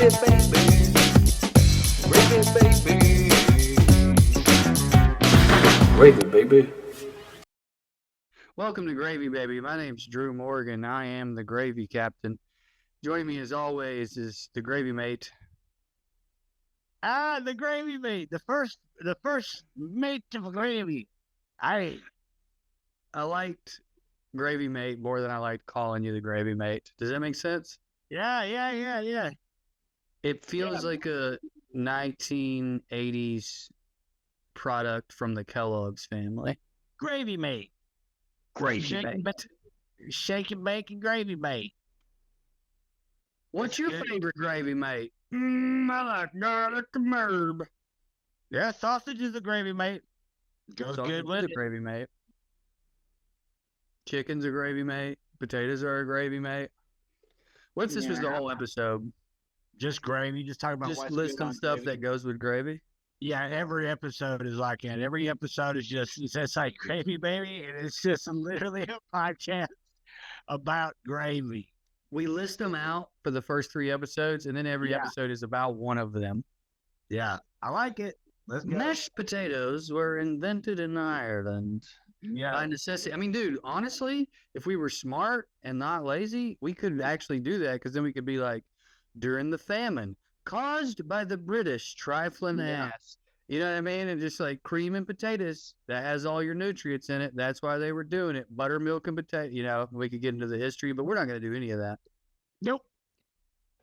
Gravy, baby. Welcome to Gravy, baby. My name's Drew Morgan. I am the Gravy Captain. Joining me as always is the Gravy Mate. The Gravy Mate, the first mate of gravy. I liked Gravy Mate more than I liked calling you the Gravy Mate. Does that make sense? Yeah. It feels like a 1980s product from the Kellogg's family. Gravy Mate. Gravy Mate. Shake and bake and Gravy Mate. What's your favorite Gravy Mate? I like garlic and herb. Yeah, sausage is a Gravy Mate. Goes good with it. Gravy Mate. Chicken's a Gravy Mate. Potatoes are a Gravy Mate. What if this was the whole episode? Just gravy. Just talking about just listing stuff gravy. that goes with gravy. Yeah, every episode is like that. Every episode is it's like Gravy Baby, and it's just literally a podcast about gravy. We list them out for the first 3 episodes, and then every episode is about one of them. Yeah, I like it. Let's go. Mashed potatoes were invented in Ireland. Yeah. By necessity. I mean, dude, honestly, if we were smart and not lazy, we could actually do that, because then we could be like, during the famine caused by the British trifling ass. You know what I mean? And just like cream and potatoes, that has all your nutrients in it. That's why they were doing it. Buttermilk and potato. You know, we could get into the history, but we're not going to do any of that. Nope.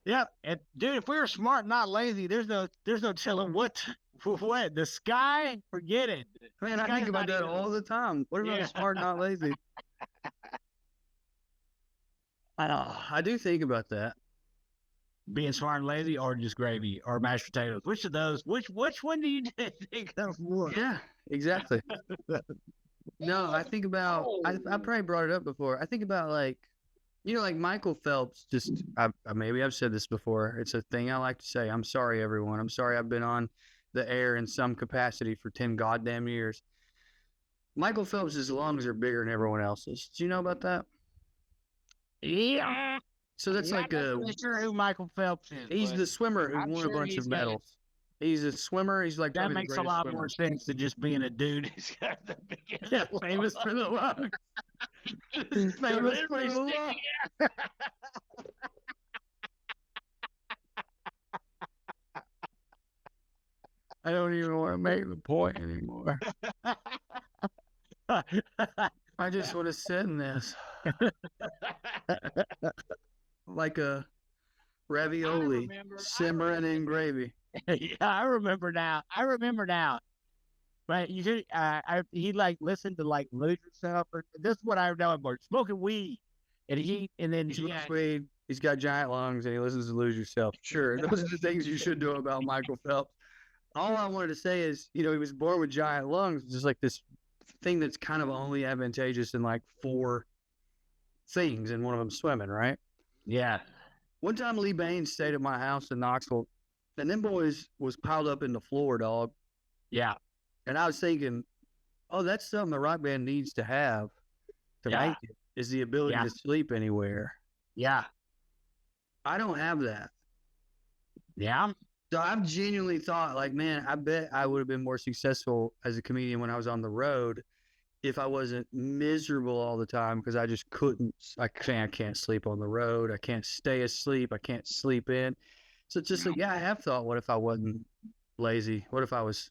Yeah, and dude, if we were smart, not lazy, there's no telling what the sky. Forget it. Man, I think about that all the time. What about smart, not lazy? I do think about that. Being smart and lazy, or just gravy, or mashed potatoes. Which of those? Which one do you think of more? Yeah, exactly. No, I think about. I probably brought it up before. I think about like Michael Phelps. Maybe I've said this before. It's a thing I like to say. I'm sorry, everyone. I'm sorry I've been on the air in some capacity for 10 goddamn years. Michael Phelps' lungs are bigger than everyone else's. Do you know about that? Yeah. So that's like a. I'm not sure who Michael Phelps is. He's the swimmer who won a bunch of medals. He's a swimmer. He's like that makes a lot more sense than just being a dude who's got the biggest. Famous for the lungs. Famous for the lungs. I don't even want to make the point anymore. I just want to sit in this. Like a ravioli simmering in gravy. Yeah, I remember now. Right, you should. He like listened to like Lose Yourself. Or this is what I know about smoking weed, and then he smokes weed. He's got giant lungs, and he listens to Lose Yourself. Sure, those are the things you should know about Michael Phelps. All I wanted to say is, he was born with giant lungs, just like this thing that's kind of only advantageous in like 4 things, and one of them swimming, right? Yeah. One time Lee Baines stayed at my house in Knoxville, and them boys was piled up in the floor, dog. Yeah. And I was thinking, oh, that's something a rock band needs to have to make it, is the ability to sleep anywhere. Yeah. I don't have that. Yeah. So I've genuinely thought, like, man, I bet I would have been more successful as a comedian when I was on the road if I wasn't miserable all the time, because I just couldn't. I can't sleep on the road. I can't stay asleep. I can't sleep in. So it's just like, I have thought, what if I wasn't lazy? What if I was,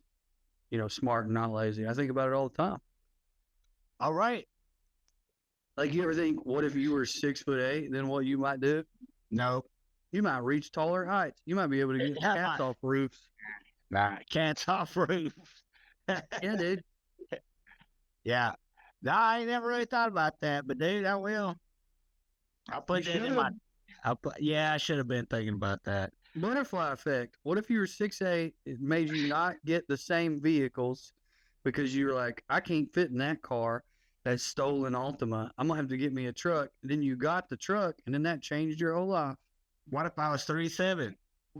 smart and not lazy? I think about it all the time. All right. Like, you ever think, what if you were 6'8", then what you might do? No. You might reach taller heights. You might be able to get cats off roofs. Nah, cats off roofs. Yeah, dude. Yeah. No, I ain't never really thought about that, but dude, I will. I'll put that in my. I should have been thinking about that. Butterfly effect. What if you were 6'8", it made you not get the same vehicles because you were like, I can't fit in that car, that stolen Altima. I'm going to have to get me a truck. And then you got the truck, and then that changed your whole life. What if I was 3'7"?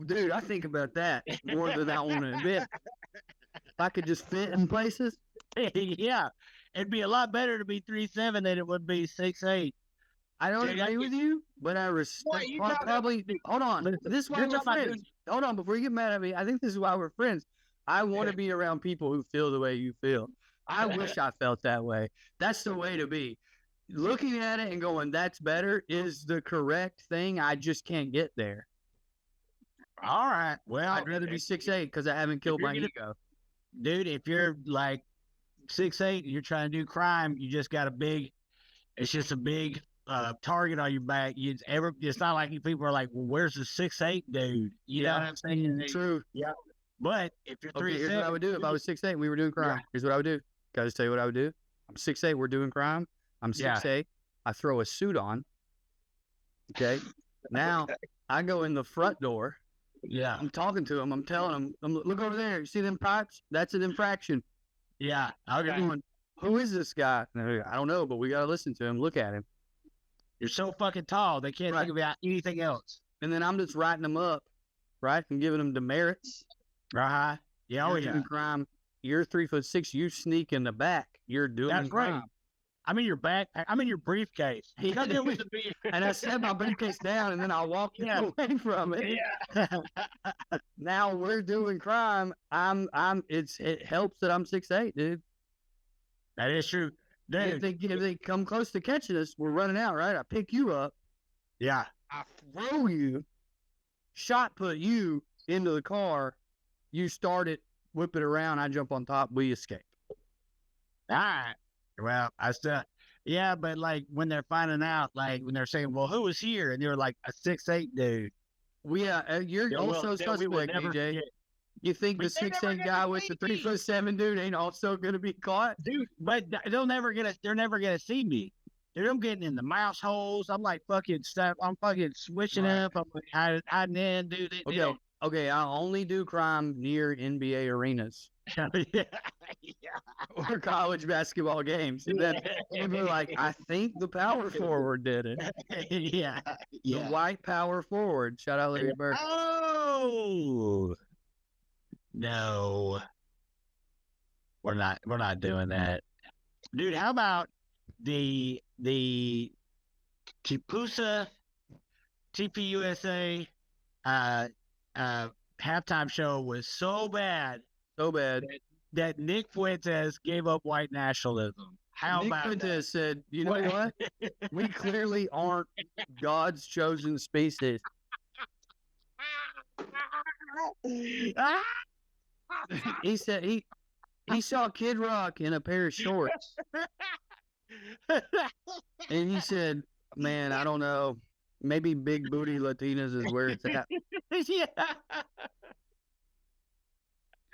Dude, I think about that more than I want to admit. If I could just fit in places. Yeah. It'd be a lot better to be 3'7" than it would be 6'8". I don't Dude, agree with you, but I respect. Probably. Hold on. This is why we're friends. Hold on, before you get mad at me, I think this is why we're friends. I want to be around people who feel the way you feel. I wish I felt that way. That's the way to be. Looking at it and going, "That's better," is the correct thing. I just can't get there. All right. Well, I'd rather be 6'8" because I haven't killed my ego. Dude, if you're like 6'8" and you're trying to do crime, you just got it's just a big target on your back. It's not like people are like, well, where's the 6'8" dude? You know what I'm saying? True. Yeah. But if you're 3'7", here's what I would do if I was 6'8" and we were doing crime. Yeah. Here's what I would do. Can I just tell you what I would do? I'm 6'8", we're doing crime. I'm 6'8", I throw a suit on. Okay. Now I go in the front door. Yeah. I'm talking to him. I'm telling him, look over there. You see them pipes? That's an infraction. Yeah. Okay. Going, who is this guy? I don't know, but we got to listen to him. Look at him. You're so fucking tall. They can't think about anything else. And then I'm just writing them up, right? And giving them demerits. Uh-huh. Yeah. You're doing crime. You're 3'6". You sneak in the back. You're doing crime. Right. I'm in your back. I'm in your briefcase. And I set my briefcase down, and then I walked away from it. Yeah. Now we're doing crime. It helps that I'm 6'8", dude. That is true, dude. If they come close to catching us, we're running out, right? I pick you up. Yeah. I throw you, shot put you into the car. You start it, whip it around. I jump on top. We escape. All right. Well, but like when they're finding out, like when they're saying, well, who was here? And they're like a 6'8" dude. You're also suspect, DJ. You think the 6'8" guy with the 3'7" dude ain't also going to be caught? Dude, but they're never going to see me. I'm getting in the mouse holes. I'm like fucking stuff. I'm fucking switching up. I'm like hiding in, dude. Okay, I only do crime near NBA arenas. Yeah. Or college basketball games. And then people are like, I think the power forward did it. Yeah. The white power forward. Shout out Larry Bird. Oh no. We're not doing that. Dude, how about the Chipusa TPUSA halftime show was so bad that Nick Fuentes gave up white nationalism. Nick Fuentes said, you know what? We clearly aren't God's chosen species. He said he saw Kid Rock in a pair of shorts. And he said, man, I don't know. Maybe big booty Latinas is where it's at. Yeah.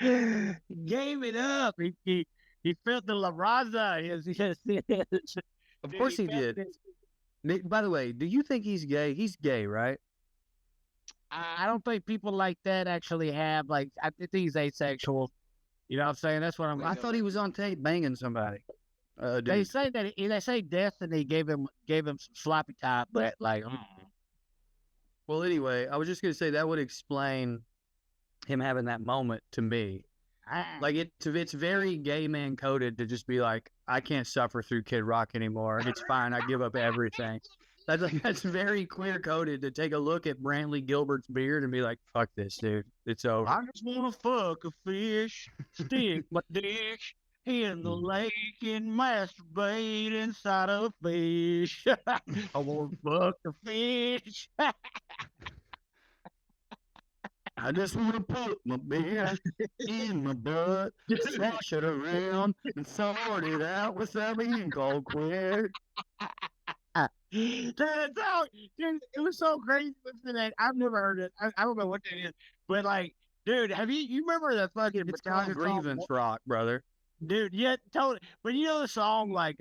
He gave it up. He felt the La Raza. Of course he did. Nick, by the way, do you think he's gay? He's gay, right? I don't think people like that actually have, like, I think he's asexual. You know what I'm saying? That's what I thought he was on tape banging somebody. They say Destiny gave him some sloppy top, but like. Well, anyway, I was just gonna say that would explain him having that moment to me. Like it's very gay man coded to just be like, I can't suffer through Kid Rock anymore. It's fine. I give up everything. That's very clear coded to take a look at Brantley Gilbert's beard and be like, fuck this, dude. It's over. I just want to fuck a fish, stick my dick in the lake and masturbate inside a fish. I want to fuck a fish. I just want to put my beer in my butt, swash it around, and sort it out without being called queer. Dude, it was so crazy listening to that. I've never heard it. I don't know what that is, but like, dude, you remember the fucking? It's called Grievance Rock, brother. Dude, yeah, totally. But you know the song like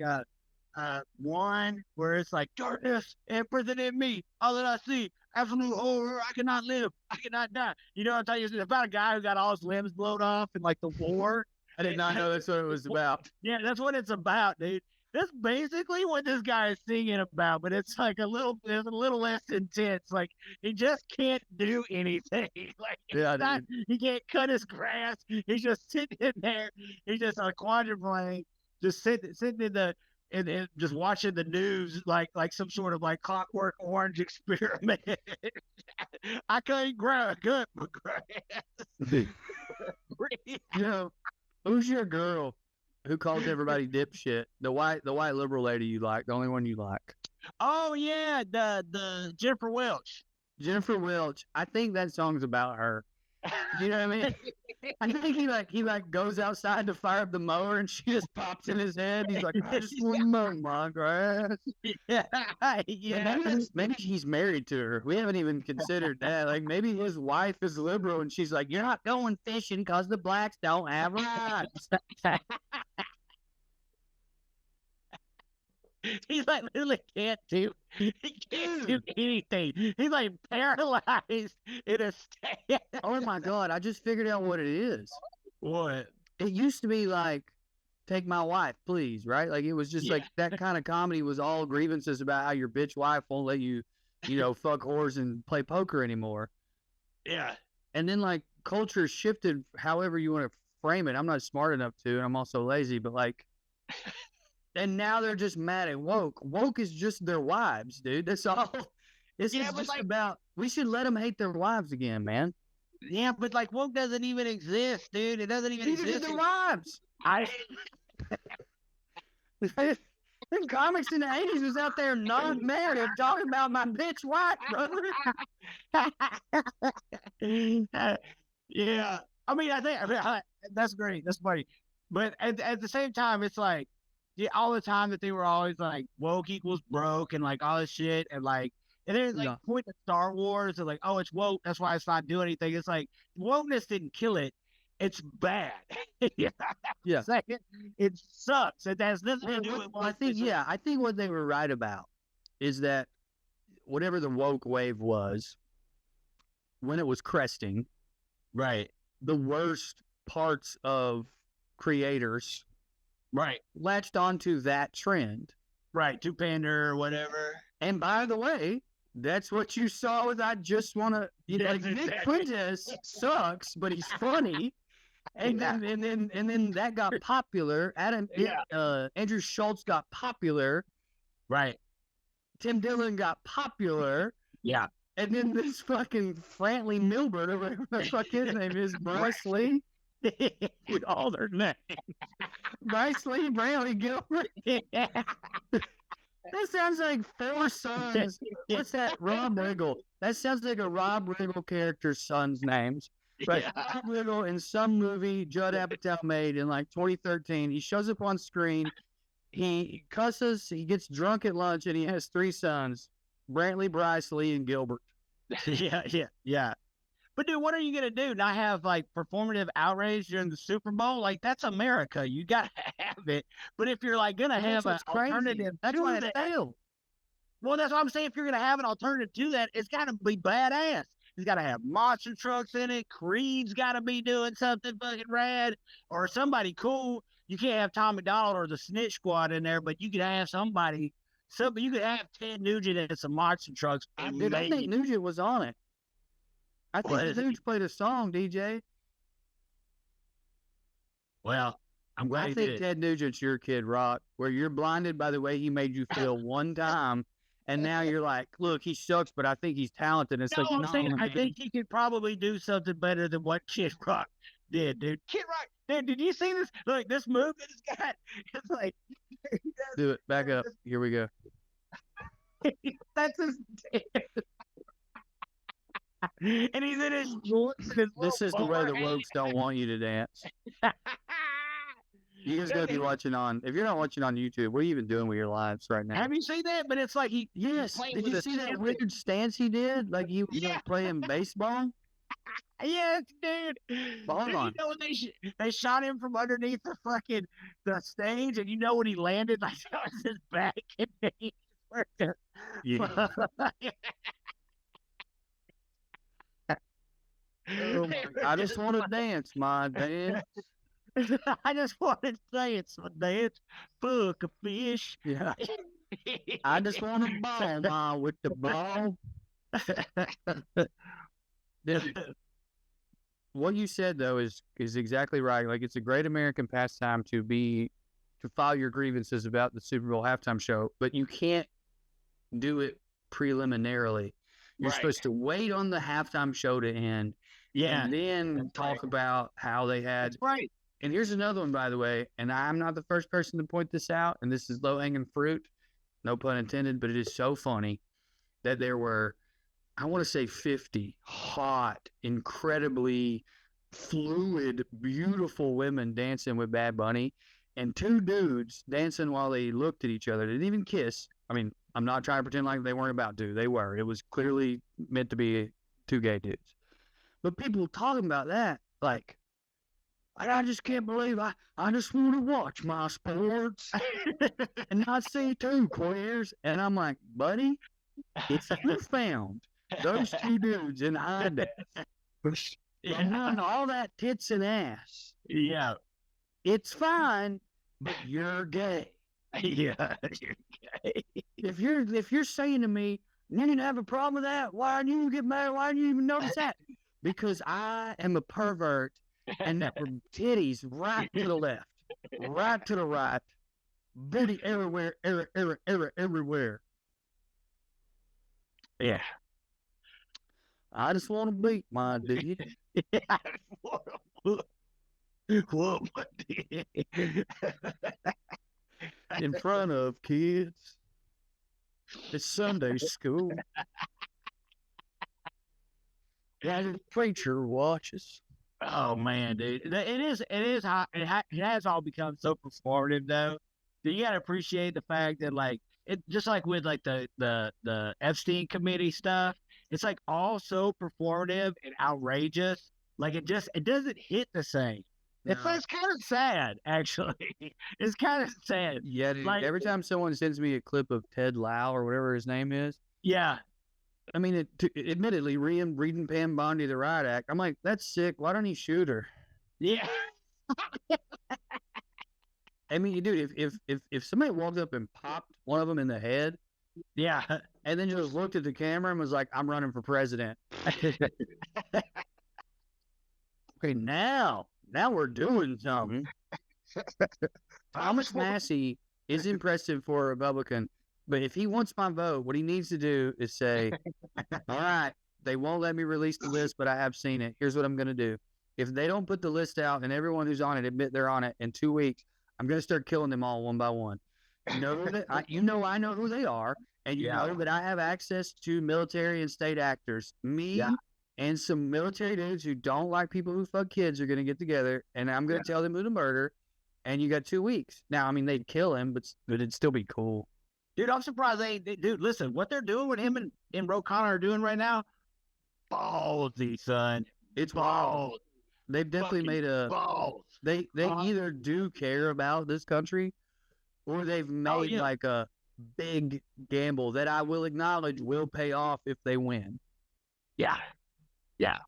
one where it's like darkness and prison in me, all that I see, absolute horror. I cannot live, I cannot die. You know what I'm telling you? It's about a guy who got all his limbs blown off in like the war. I did not know that's what it was about. Yeah, that's what it's about, dude. That's basically what this guy is singing about, but it's like a little less intense. Like he just can't do anything. Like he can't cut his grass. He's just sitting in there. He's just on a quadruplane, just sitting in and just watching the news like some sort of like Clockwork Orange experiment. I can't grow good grass. You know, who's your girl who called everybody dipshit? The white liberal lady you like, the only one you like. Oh yeah, the Jennifer Welch. Jennifer Welch. I think that song's about her. You know what I mean? I think he goes outside to fire up the mower and she just pops in his head. He's like, I just want to mow my grass. Yeah, Yeah, maybe he's married to her. We haven't even considered that. Like maybe his wife is liberal and she's like, you're not going fishing because the blacks don't have rights. He's like literally can't do anything. He's like paralyzed in a state. Oh my God, I just figured out what it is. What? It used to be like, take my wife, please, right? Like it was just like that kind of comedy was all grievances about how your bitch wife won't let you, fuck whores and play poker anymore. Yeah. And then like culture shifted however you want to frame it. I'm not smart enough to, and I'm also lazy, but like, and now they're just mad at woke. Woke is just their wives, dude. That's all. It's just like, about, we should let them hate their wives again, man. Yeah, but like woke doesn't even exist, dude. It doesn't even exist. Their wives. The comics in the 80s was out there non-narrative talking about my bitch wife, brother. Yeah. I mean, that's great. That's funny. But at the same time, it's like, all the time that they were always like, woke equals broke and like all this shit. And like, and then like point to Star Wars and like, oh, it's woke. That's why it's not doing anything. It's like, wokeness didn't kill it. It's bad. Yeah. It sucks. It has nothing to do with I think what they were right about is that whatever the woke wave was, when it was cresting, right, the worst parts of creators latched onto that trend. Right, to pander or whatever. And by the way, that's what you saw with I just want to, Nick Fuentes sucks, but he's funny. And then that got popular. Andrew Schultz got popular. Right. Tim Dillon got popular. Yeah. And then this fucking Frantley Milbert, or whatever the fuck his name is, Bryce Lee. With all their names. Bryce Lee, Brantley Gilbert. That sounds like four sons. What's that? Rob Riggle. That sounds like a Rob Riggle character's son's names. Right. Rob Riggle in some movie Judd Apatow made in like 2013. He shows up on screen. He cusses. He gets drunk at lunch, and he has three sons: Brantley, Bryce Lee, and Gilbert. Yeah. But dude, what are you gonna do? Not have like performative outrage during the Super Bowl? Like that's America. You gotta have it. But if you're like gonna have an alternative, that's why it failed. Well, that's what I'm saying. If you're gonna have an alternative to that, it's gotta be badass. It's gotta have monster trucks in it. Creed's gotta be doing something fucking rad, or somebody cool. You can't have Tom McDonald or the Snitch Squad in there, but you could have somebody. You could have Ted Nugent and some monster trucks. I think Nugent was on it. I think Nugent played a song, DJ. Well, I'm glad I think Ted Nugent's your Kid Rock, where you're blinded by the way he made you feel one time, and now you're like, look, he sucks, but I think he's talented. It's I think he could probably do something better than what Kid Rock did, dude. Kid Rock, dude, did you see this? Like this move that he's got? It's like, do it. Back up. Here we go. That's his dance. And he's in his shorts. This is the way the wokes don't want you to dance. You just gotta be watching on. If you're not watching on YouTube, what are you even doing with your lives right now? Have you seen that? But it's like Yes. Did you see that weird stance he did? Like he was playing baseball? Yes, dude. Hold on. You know when they shot him from underneath the stage, and you know when he landed, like that was his back, and he I just want to dance, my dance. I just want to dance, my dance. Fuck a fish. Yeah. I just want to ball with the ball. What you said though is exactly right. Like it's a great American pastime to to file your grievances about the Super Bowl halftime show, but you can't do it preliminarily. You're Right. supposed to wait on the halftime show to end, Yeah. and then That's talk right. about how they had. That's right. And here's another one, by the way, and I'm not the first person to point this out, and this is low-hanging fruit, no pun intended, but it is so funny that there were, I want to say 50 hot, incredibly fluid, beautiful women dancing with Bad Bunny, and 2 dudes dancing while they looked at each other. They didn't even kiss. I mean, I'm not trying to pretend like they weren't about to. They were. It was clearly meant to be 2 gay dudes. But people talking about that, like, I just can't believe I just want to watch my sports and not see 2 queers. And I'm like, buddy, if you found those 2 dudes in Honda behind all that tits and ass, Yeah. it's fine, but you're gay. Yeah. If you're saying to me, you didn't have a problem with that, why didn't you get married? Why didn't you even notice that? Because I am a pervert, and that were titties right to the left, right to the right, booty everywhere, everywhere. Yeah. I just want to beat my dude in front of kids. It's Sunday school. Yeah, the preacher watches. Oh man, dude, it has all become so performative though. That you gotta appreciate the fact that like it just like with like the Epstein committee stuff, it's like all so performative and outrageous. Like it doesn't hit the same. No. It's kind of sad, actually. It's kind of sad. Yeah, dude, Like- every time someone sends me a clip of Ted Lau or whatever his name is, Yeah, I mean, admittedly, reading Pam Bondi the Riot Act, I'm like, that's sick. Why don't he shoot her? yeah, I mean, dude, if somebody walked up and popped one of them in the head yeah. and then just looked at the camera and was like, I'm running for president. Okay, now we're doing something. Thomas Massey is impressive for a Republican, but if he wants my vote, what he needs to do is say, all right, they won't let me release the list, but I have seen it. Here's what I'm going to do. If they don't put the list out and everyone who's on it admit they're on it in 2 weeks, I'm going to start killing them all one by one. You know that I know who they are, and you know that I have access to military and state actors. Me and some military dudes who don't like people who fuck kids are going to get together, and I'm going to tell them who to murder, and you got 2 weeks. Now, I mean, they'd kill him, but it'd still be cool. Dude, I'm surprised dude, listen, what they're doing with him and Ro Connor are doing right now, ballsy, son. It's Balls. They've definitely Fucking made a balls. they either do care about this country, or they've made like a big gamble that I will acknowledge will pay off if they win. Yeah. Yeah.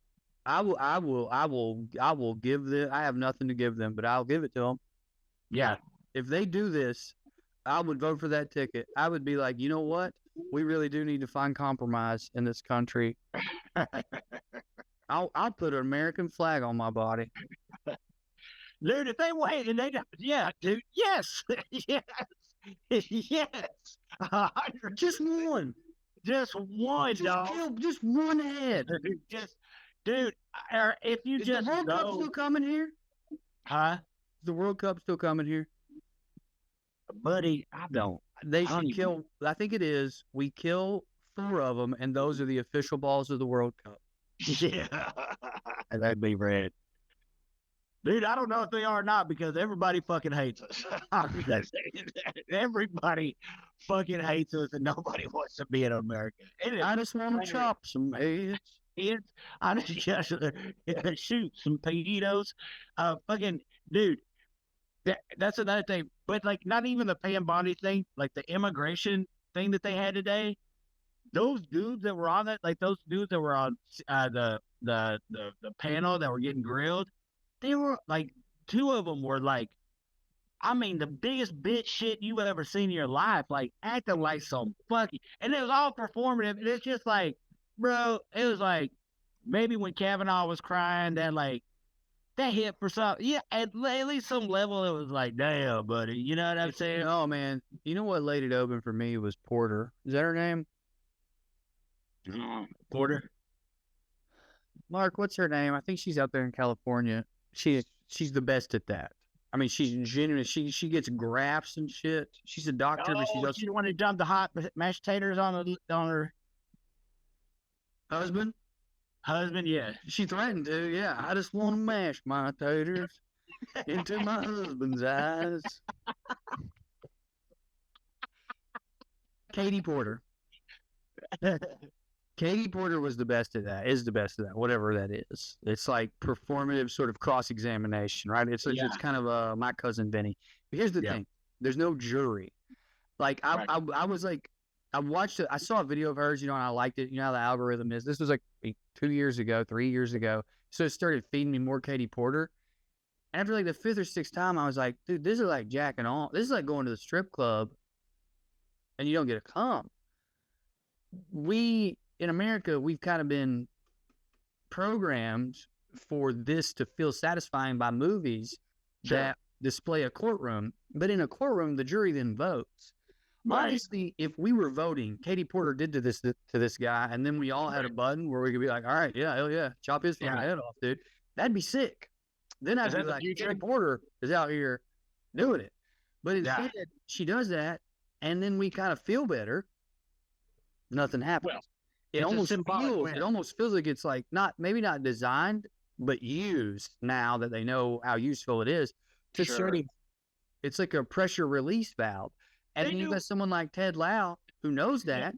I will give them. I have nothing to give them, but I'll give it to them. Yeah. If they do this, I would vote for that ticket. I would be like, you know what? We really do need to find compromise in this country. I'll put an American flag on my body. Dude, if they wait and dude, yes. Yes. Yes. 100. Just one. Just one, dog. Just one head. Dude, if you Is just the World Cup still coming here? Huh? Is the World Cup still coming here? Buddy, I don't. They should kill. I think it is. We kill 4 of them, and those are the official balls of the World Cup. Yeah. That'd be red. Dude, I don't know if they are or not because everybody fucking hates us. Everybody fucking hates us and nobody wants to be in America. I just want to chop some heads. I just shoot some pedos. Fucking dude. That's another thing. But like not even the Pam Bondi thing, like the immigration thing that they had today. Those dudes that were on that, like those dudes that were on the panel that were getting grilled, they were like 2 of them were like, I mean, the biggest bitch shit you ever seen in your life, like acting like some fucking, and it was all performative. And it's just like, bro, it was like maybe when Kavanaugh was crying that like that hit for some, yeah, at least some level it was like, damn, buddy, you know what I'm saying? Oh man, you know what laid it open for me was Porter. Is that her name? Porter. Mark, what's her name? I think she's out there in California. She's the best at that. I mean, she's genuine. She gets grafts and shit. She's a doctor, but she's Oh, also she the one who dumped the hot mashed taters on her husband. husband. Yeah, She threatened to. Yeah, I just want to mash my taters into my husband's eyes. Katie Porter. Katie Porter was the best at that, is the best at that, whatever that is. It's like performative sort of cross-examination, right? It's kind of my cousin Benny. But here's the thing. There's no jury. Like, I was like, I watched it. I saw a video of hers, and I liked it. You know how the algorithm is. This was like 2 years ago, 3 years ago. So it started feeding me more Katie Porter. And after like the 5th or 6th time, I was like, dude, this is like jacking on. This is like going to the strip club and you don't get a cum. In America, we've kind of been programmed for this to feel satisfying by movies that display a courtroom. But in a courtroom, the jury then votes. Right. Honestly, if we were voting, Katie Porter did to this guy, and then we all had a button where we could be like, all right, yeah, hell yeah, chop his fucking head off, dude. That'd be sick. Then I'd be like, Katie Porter is out here doing it. But instead, she does that, and then we kind of feel better. Nothing happens. Well, it almost feels like it's like maybe not designed, but used now that they know how useful it is to sort of, it's like a pressure release valve. And then you got someone like Ted Lau who knows that.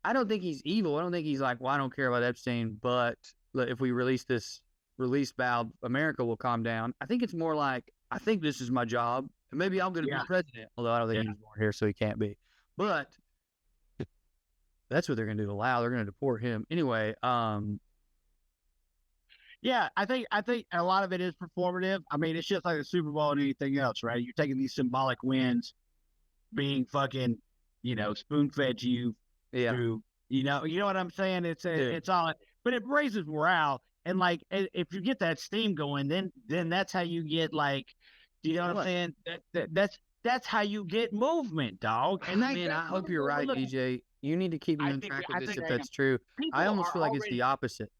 I don't think he's evil. I don't think he's like, well, I don't care about Epstein, but if we release this release valve, America will calm down. I think it's more like, I think this is my job, and maybe I'm going to be president, although I don't think he's born here, so he can't be. But that's what they're going to do to Lau. They're going to deport him. Anyway, yeah, I think a lot of it is performative. I mean, it's just like the Super Bowl and anything else, right? You're taking these symbolic wins, being fucking, spoon-fed you through, you know what I'm saying? It's all, but it raises morale. And like, if you get that steam going, then that's how you get like, do you know what I'm saying? That's how you get movement, dog. And I hope you're right, DJ. You need to keep me on track with this if that's true. I almost feel like it's the opposite.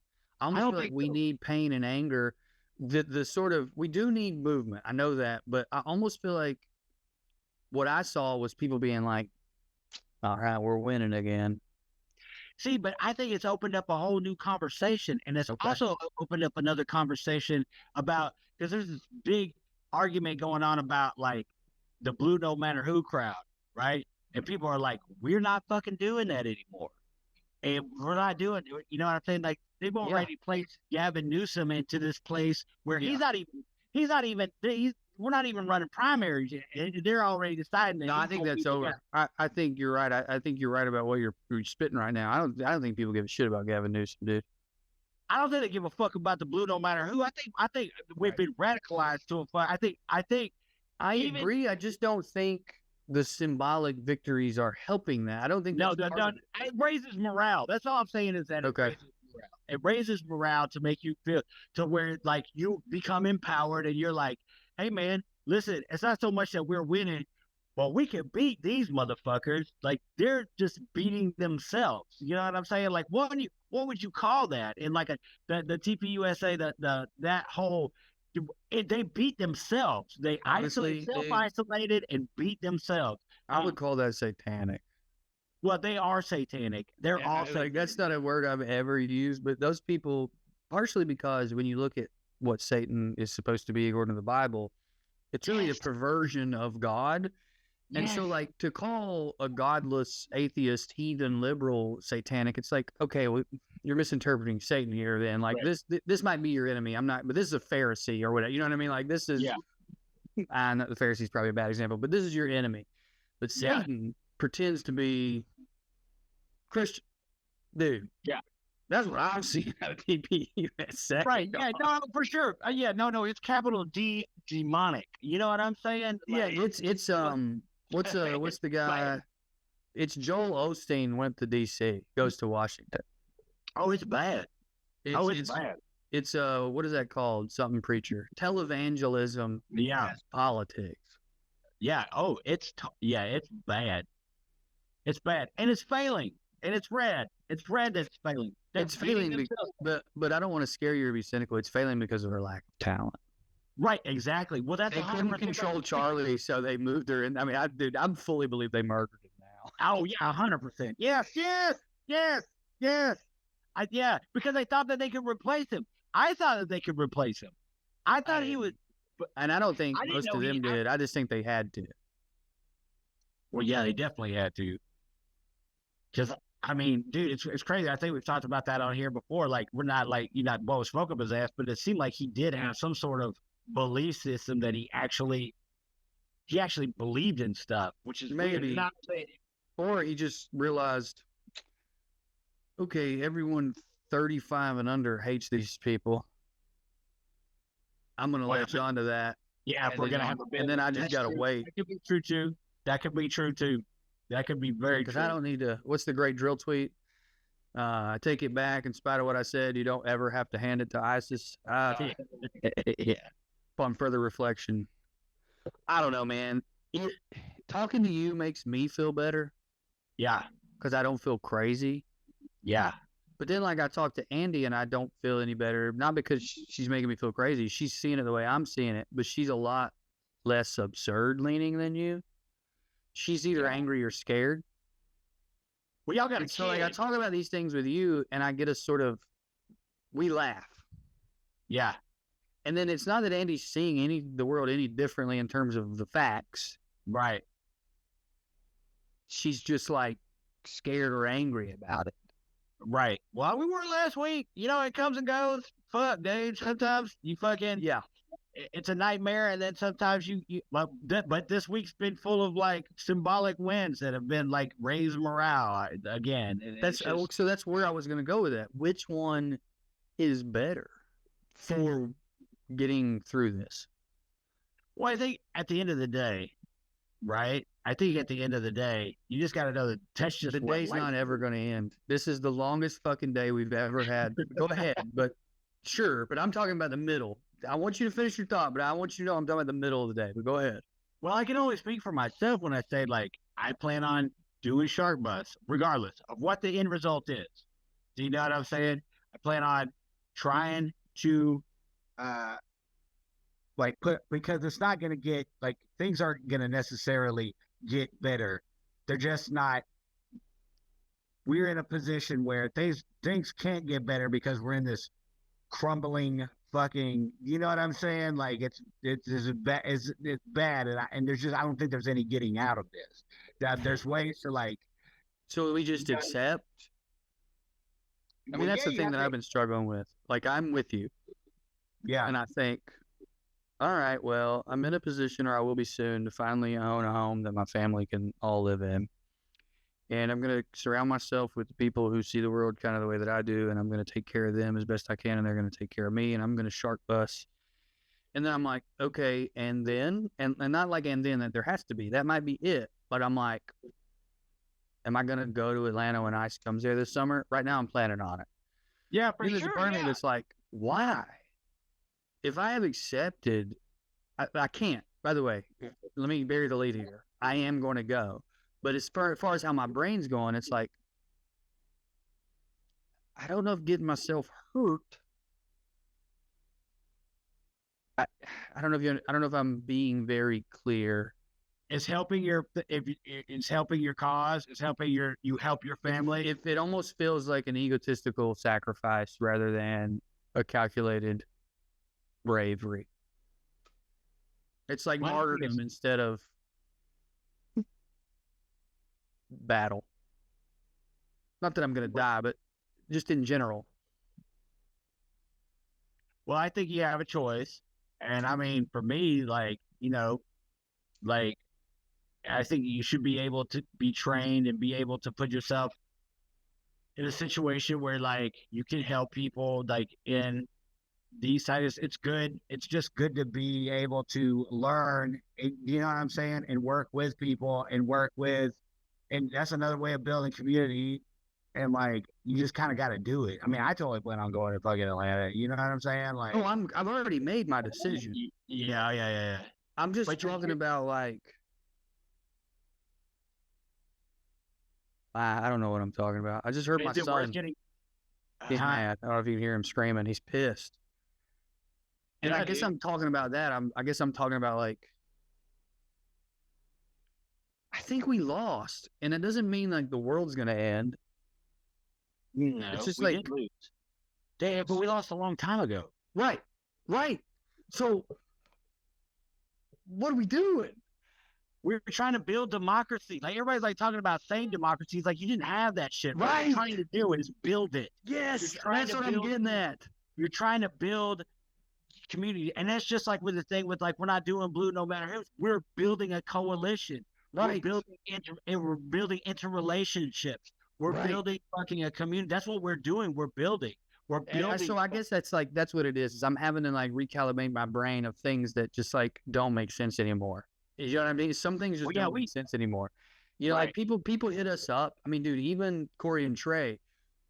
I almost feel like we need pain and anger. The sort of, we do need movement. I know that, but I almost feel like what I saw was people being like, all right, we're winning again. See, but I think it's opened up a whole new conversation. And it's also opened up another conversation about, because there's this big argument going on about like the blue no matter who crowd, right? And people are like, we're not fucking doing that anymore. And we're not doing it. You know what I'm saying? Like, they've already placed Gavin Newsom into this place where we're not even running primaries yet. They're already deciding that. No, I think that's over. I think you're right. I think you're right about what you're spitting right now. I don't think people give a shit about Gavin Newsom, dude. I don't think they give a fuck about the blue no matter who. I think we've been radicalized to a fuck. I agree. I just don't think the symbolic victories are helping that. I don't think it raises morale. That's all I'm saying is that it raises morale to make you feel to where like you become empowered and you're like, hey man, listen, it's not so much that we're winning, but we can beat these motherfuckers. Like they're just beating themselves. You know what I'm saying? Like what would you call that? And like the TPUSA, that whole. They beat themselves. They self-isolated and beat themselves. I would call that satanic. Well, they are satanic. They're all satanic. Like, that's not a word I've ever used, but those people, partially because when you look at what Satan is supposed to be according to the Bible, it's really a perversion of God. And so, like, to call a godless, atheist, heathen, liberal satanic, it's like, okay, well, you're misinterpreting Satan here then. Like, this might be your enemy. I'm not, but this is a Pharisee or whatever. You know what I mean? Like, this is, not the Pharisee's probably a bad example, but this is your enemy. But Satan pretends to be Christian. Dude. Yeah. That's what I'm seeing out of TPUSA. Right. Yeah, no, for sure. It's capital D, demonic. You know what I'm saying? Yeah, it's what's the guy? It's Joel Osteen went to DC, goes to Washington. Oh, it's bad. It's bad. It's what is that called? Something preacher. Televangelism Yeah. politics. Yeah. Oh, it's bad. It's bad, and it's failing, and it's red. It's red that's failing. It's failing, but I don't want to scare you or be cynical. It's failing because of her lack of talent. Right, exactly. Well, that's They couldn't 100% control Charlie, so they moved her in. I mean, I'm fully believe they murdered him now. Oh yeah, 100%. Yes, yes, yes, yes. Yeah, because they thought that they could replace him. I thought that they could replace him. I thought he was. And I don't think I didn't most know of them did. I just think they had to. Well, yeah, they definitely had to. Because I mean, dude, it's crazy. I think we've talked about that on here before. Like, we're not like you're not blowing smoke up his ass, but it seemed like he did have some sort of belief system that he actually believed in stuff, which is Maybe. weird. Or he just realized, okay, everyone 35 and under hates these people. I'm gonna latch on to that. Yeah, if we're gonna have a bit, and then I just gotta wait. That could be true too. That could be true too. That could be very true. Because I don't need to. What's the great drill tweet? I take it back. In spite of what I said, you don't ever have to hand it to ISIS. Yeah. Upon further reflection, I don't know, man. Talking to you makes me feel better. Yeah. Because I don't feel crazy. Yeah. But then, like, I talk to Andy and I don't feel any better. Not because she's making me feel crazy. She's seeing it the way I'm seeing it. But she's a lot less absurd leaning than you. She's either angry or scared. Well, y'all got to. So, like, I talk about these things with you and I get a sort of, we laugh. Yeah. And then it's not that Andy's seeing the world any differently in terms of the facts. Right. She's just, like, scared or angry about it. Right. Well, we were last week. You know, it comes and goes. Fuck, dude. Sometimes you fucking. Yeah. It's a nightmare, and then sometimes but this week's been full of like symbolic wins that have been like raised morale again. So that's where I was going to go with that. Which one is better for getting through this? Well, I think at the end of the day, right? I think at the end of the day, you just got to know that that's just the day's not ever going to end. This is the longest fucking day we've ever had. Go ahead, but sure. But I'm talking about the middle. I want you to finish your thought, but I want you to know I'm talking about the middle of the day. But go ahead. Well, I can only speak for myself when I say, like, I plan on doing Shark Bus, regardless of what the end result is. Do you know what I'm saying? I plan on trying to, because it's not going to get, like, things aren't going to necessarily get better. They're just not. We're in a position where things can't get better because we're in this crumbling fucking, you know what I'm saying? Like it's bad, and there's just I don't think there's any getting out of this. That there's ways to like. So we just accept. I mean, that's the thing that I've been struggling with. Like, I'm with you. Yeah. And I think, all right, well, I'm in a position, or I will be soon, to finally own a home that my family can all live in. And I'm going to surround myself with the people who see the world kind of the way that I do, and I'm going to take care of them as best I can, and they're going to take care of me, and I'm going to Shark Bus. And then I'm like, okay, and then, and not like and then, that there has to be. That might be it. But I'm like, am I going to go to Atlanta when ice comes there this summer? Right now I'm planning on it. Yeah, for There's sure. a part of me that's like, why? If I have accepted, I can't. By the way, let me bury the lead here. I am going to go. But as far as how my brain's going, it's like, I don't know if getting myself hurt. I don't know if I'm being very clear. It's helping it's helping your cause. It's helping you help your family. If it almost feels like an egotistical sacrifice rather than a calculated bravery. It's like martyrdom instead of battle. Not that I'm going to die, but just in general. Well, I think you have a choice. And I mean, for me, like, you know, like, I think you should be able to be trained and be able to put yourself in a situation where, like, you can help people, like, in these sides. It's good. It's just good to be able to learn, you know what I'm saying? And work with people and that's another way of building community. And like, you just kind of got to do it. I mean, I totally plan on going to fucking Atlanta. You know what I'm saying? Like, Oh, I've already made my decision. yeah. I'm just But talking about like I don't know what I'm talking about. I just heard my Is it worth son getting? get mad. I don't know if you can hear him screaming. He's pissed. And Yeah, I guess dude. I'm talking about that. I guess I'm talking about like I think we lost, and it doesn't mean like the world's gonna end. No, It's just we like did lose. Damn, but we lost a long time ago. right. So what are we doing? We were trying to build democracy. Like everybody's like talking about saying democracy. It's like you didn't have that shit. What Right. you're trying to do is build it. Yes, You're trying that's to what I'm build- getting at. You're trying to build community, and that's just like with the thing with like we're not doing blue no matter who. We're building a coalition. Right. We're building interrelationships. We're Right. building fucking a community. That's what we're doing. We're building. We're building. So I guess that's what it is I'm having to like recalibrate my brain of things that just like don't make sense anymore. You know what I mean? Some things just don't make sense anymore. You know, Right. like people hit us up. I mean, dude, even Corey and Trey,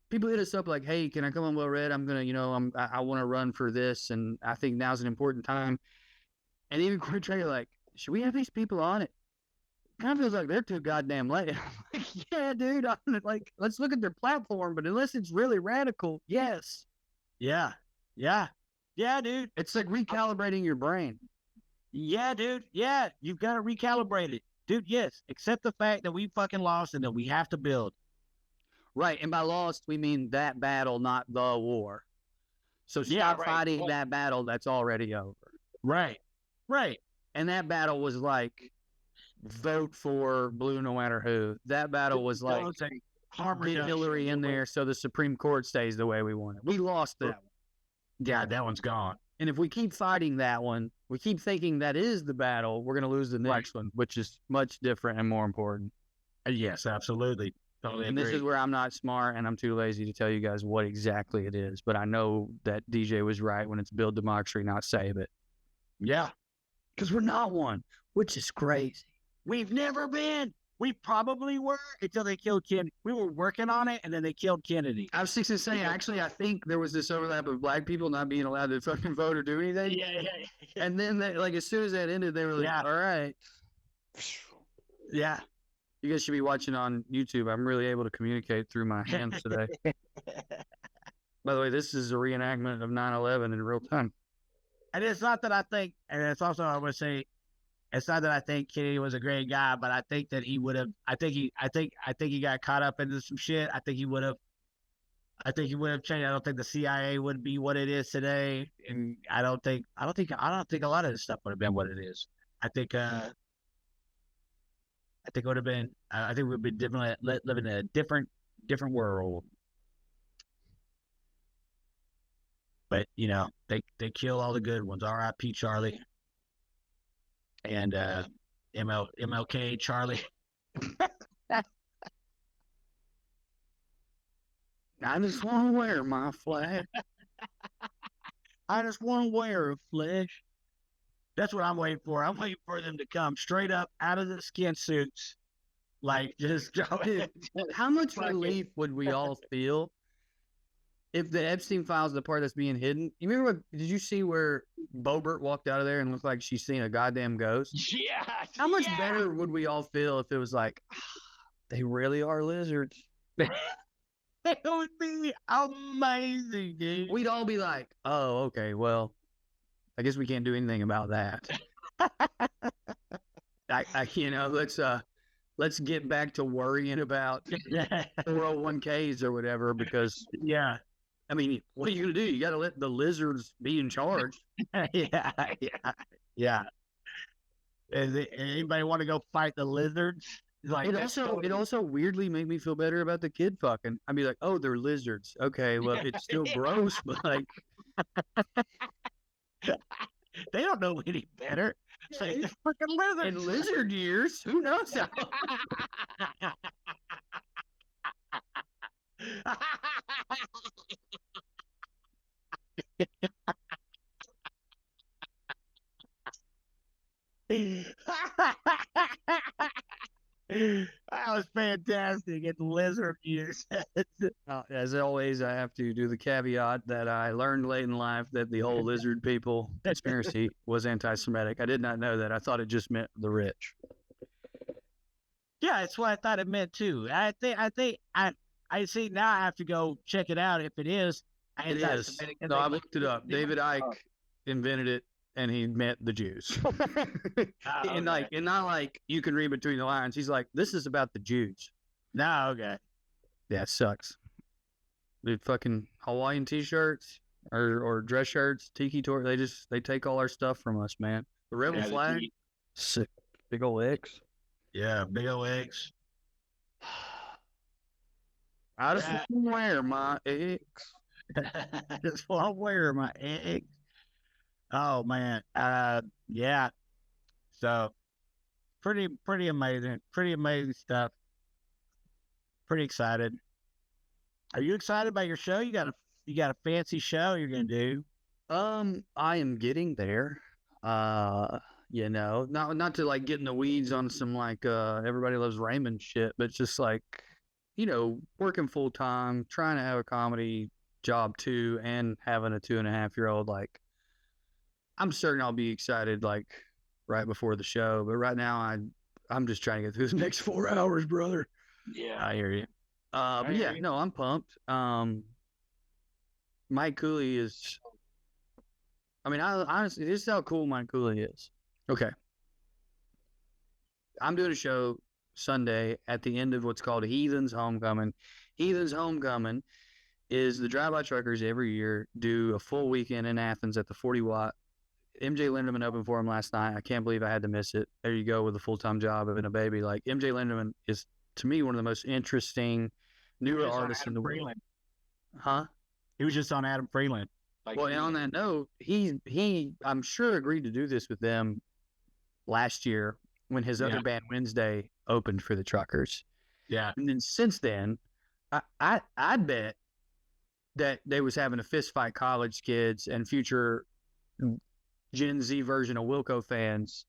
people hit us up like, "Hey, can I come on Well Red? I'm gonna, I want to run for this, and I think now's an important time." And even Corey and Trey are like, "Should we have these people on it?" Kind of feels like they're too goddamn late. I'm like, yeah, dude. I'm like, let's look at their platform, but unless it's really radical, yes. Yeah, dude. It's like recalibrating your brain. Yeah, dude. Yeah, you've got to recalibrate it, dude. Yes, accept the fact that we fucking lost and that we have to build. Right, and by lost we mean that battle, not the war. So stop fighting that battle that's already over. Right. And that battle was like vote for blue no matter who. That battle was like get Hillary in there so the Supreme Court stays the way we want it. We lost that one. Yeah, that one's gone. And if we keep fighting that one, we keep thinking that is the battle, we're going to lose the next one, which is much different and more important. Yes, absolutely. Totally And agree. this is where I'm not smart and I'm too lazy to tell you guys what exactly it is. But I know that DJ was right when it's build democracy, not save it. Yeah. Because we're not one, which is crazy. We've never been. We probably were until they killed Kennedy. We were working on it, and then they killed Kennedy. I was just going to say, actually, I think there was this overlap of black people not being allowed to fucking vote or do anything. Yeah. And then, as soon as that ended, they were like, all right. Yeah. You guys should be watching on YouTube. I'm really able to communicate through my hands today. By the way, this is a reenactment of 9/11 in real time. And it's not that I think, and it's also, I would say, it's not that I think Kennedy was a great guy, but I think that he would have. I think he got caught up into some shit. I think he would have changed. I don't think the CIA would be what it is today, and I don't think a lot of this stuff would have been what it is. I think it would have been. I think we'd be living in a different world. But they kill all the good ones. R.I.P. Charlie. And MLK Charlie. I just want to wear my flag. I just want to wear a flesh. That's what I'm waiting for. I'm waiting for them to come straight up out of the skin suits. Like, just go ahead. How much relief would we all feel if the Epstein files, the part that's being hidden? You remember did you see where Bobert walked out of there and looked like she's seen a goddamn ghost? Yeah. How much better would we all feel if it was like, they really are lizards? It would be amazing, dude. We'd all be like, oh, okay, well, I guess we can't do anything about that. Let's get back to worrying about 401ks or whatever, because Yeah. I mean, what are you gonna do? You got to let the lizards be in charge. Yeah. Anybody want to go fight the lizards? Like It also weirdly made me feel better about the kid fucking. I'd be like, oh, they're lizards. Okay, well, it's still gross, but like, they don't know any better. It's like they're freaking lizards. in lizard years, who knows how? That was fantastic. It's lizard years. As always, I have to do the caveat that I learned late in life that the whole lizard people conspiracy was anti-Semitic. I did not know that. I thought it just meant the rich. Yeah, that's what I thought it meant too. I see now. I have to go check it out if it is. It is. No, I looked it up. David Icke invented it, and he meant the Jews. And not like you can read between the lines. He's like, this is about the Jews. No, okay. Yeah, it sucks. Dude, fucking Hawaiian t-shirts or dress shirts, tiki torch. They take all our stuff from us, man. The rebel flag, sick, big old X. Yeah, big old eggs. I just want to wear my X. Just want to wear my eggs. Oh man, yeah. So pretty amazing stuff. Pretty excited. Are you excited about your show? You got a fancy show you're gonna do? I am getting there. You know, not to like get in the weeds on some like Everybody Loves Raymond shit, but just like, you know, working full time, trying to have a comedy job too, and having a 2.5-year-old. Like, I'm certain I'll be excited like right before the show, but right now I'm just trying to get through the next 4 hours, brother. Yeah, I hear you. But yeah, no, I'm pumped. Mike Cooley is. I mean, I honestly, this is how cool Mike Cooley is. Okay. I'm doing a show Sunday at the end of what's called Heathen's Homecoming. Heathen's Homecoming is the drive-by truckers every year do a full weekend in Athens at the 40 Watt. MJ Lindemann opened for him last night. I can't believe I had to miss it. There you go with a full-time job and a baby. Like, MJ Lindemann is, to me, one of the most interesting newer artists in the world. Huh? He was just on Adam Freeland. Well, and on that note, he I'm sure agreed to do this with them last year when his other band Wednesday opened for the truckers. Yeah. And then since then, I bet that they was having a fist fight college kids and future Gen Z version of Wilco fans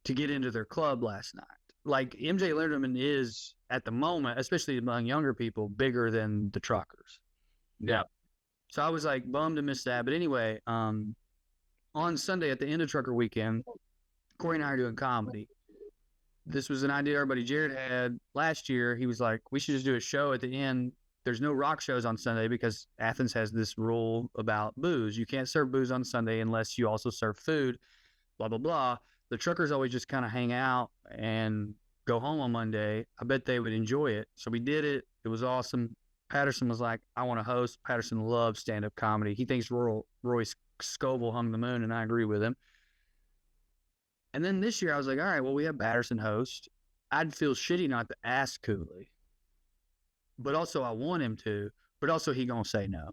to get into their club last night. Like, MJ Lindemann is at the moment, especially among younger people, bigger than the truckers. Yeah. So I was like bummed to miss that. But anyway, on Sunday at the end of Trucker Weekend, Corey and I are doing comedy. This was an idea our buddy Jared had last year. He was like, we should just do a show at the end. There's no rock shows on Sunday because Athens has this rule about booze. You can't serve booze on Sunday unless you also serve food, blah, blah, blah. The truckers always just kind of hang out and go home on Monday. I bet they would enjoy it. So we did it. It was awesome. Patterson was like, I want to host. Patterson loves stand-up comedy. He thinks Roy Scovel hung the moon, and I agree with him. And then this year I was like, all right, well, we have Patterson host. I'd feel shitty not to ask Cooley. But also I want him to, but also he gonna say no.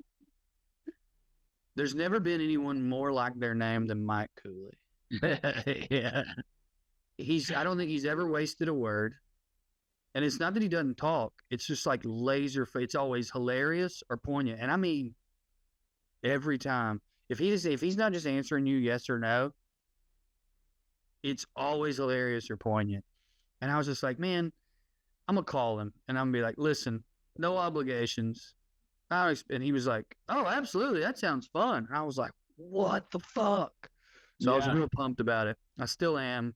There's never been anyone more like their name than Mike Cooley. Yeah. I don't think he's ever wasted a word. And it's not that he doesn't talk. It's just like laser. It's always hilarious or poignant. And I mean, every time. If he's not just answering you yes or no, it's always hilarious or poignant. And I was just like, man, I'm going to call him. And I'm going to be like, listen, no obligations. And he was like, oh, absolutely. That sounds fun. And I was like, what the fuck? So I was real pumped about it. I still am.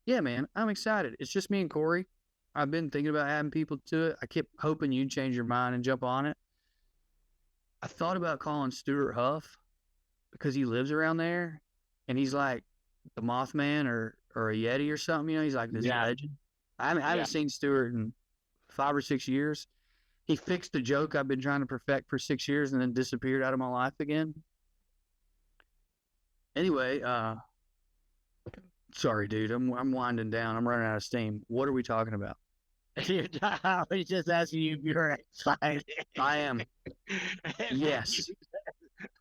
Yeah, man, I'm excited. It's just me and Corey. I've been thinking about adding people to it. I kept hoping you'd change your mind and jump on it. I thought about calling Stuart Huff because he lives around there, and he's like the Mothman or a Yeti or something. You know, he's like this legend. I haven't seen Stuart in 5 or 6 years. He fixed a joke I've been trying to perfect for 6 years and then disappeared out of my life again. Anyway, sorry, dude. I'm winding down. I'm running out of steam. What are we talking about? I was just asking you if you're excited. I am. Yes.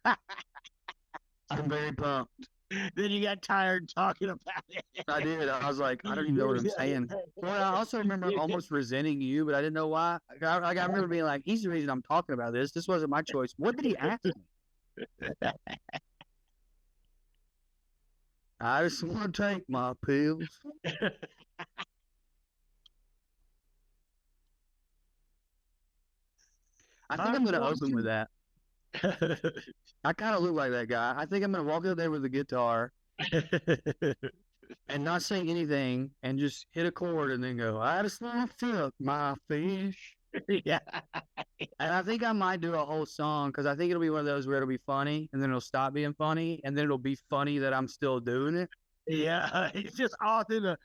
I'm very pumped. Then you got tired talking about it. I did. I was like, I don't even know what I'm saying. Well, I also remember almost resenting you, but I didn't know why. I remember being like, he's the reason I'm talking about this. This wasn't my choice. What did he ask me? I just want to take my pills. gonna open with that. I kind of look like that guy. I think I'm gonna walk out there with a guitar and not sing anything and just hit a chord and then go, I just want to fuck my fish. Yeah. And I think I might do a whole song because I think it'll be one of those where it'll be funny and then it'll stop being funny and then it'll be funny that I'm still doing it. Yeah, it's just all through the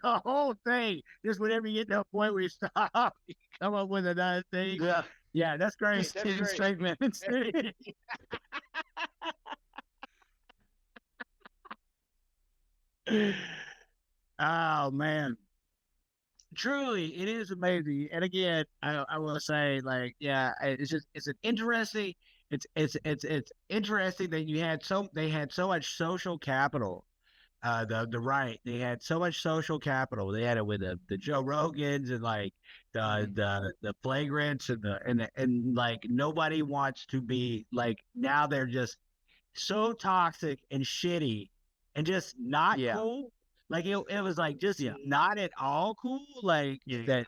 whole thing. Just whenever you get to a point where you stop, you come up with another thing. Yeah. Yeah, that's great. Just That's 10 great. straight minutes. Oh man, truly, it is amazing. And again, I will say, like, yeah, it's an interesting. It's interesting that they had so much social capital. The right, they had so much social capital. They had it with the Joe Rogans and like the flagrants and like nobody wants to be like, now they're just so toxic and shitty and just not cool. Like it was like just not at all cool. Like that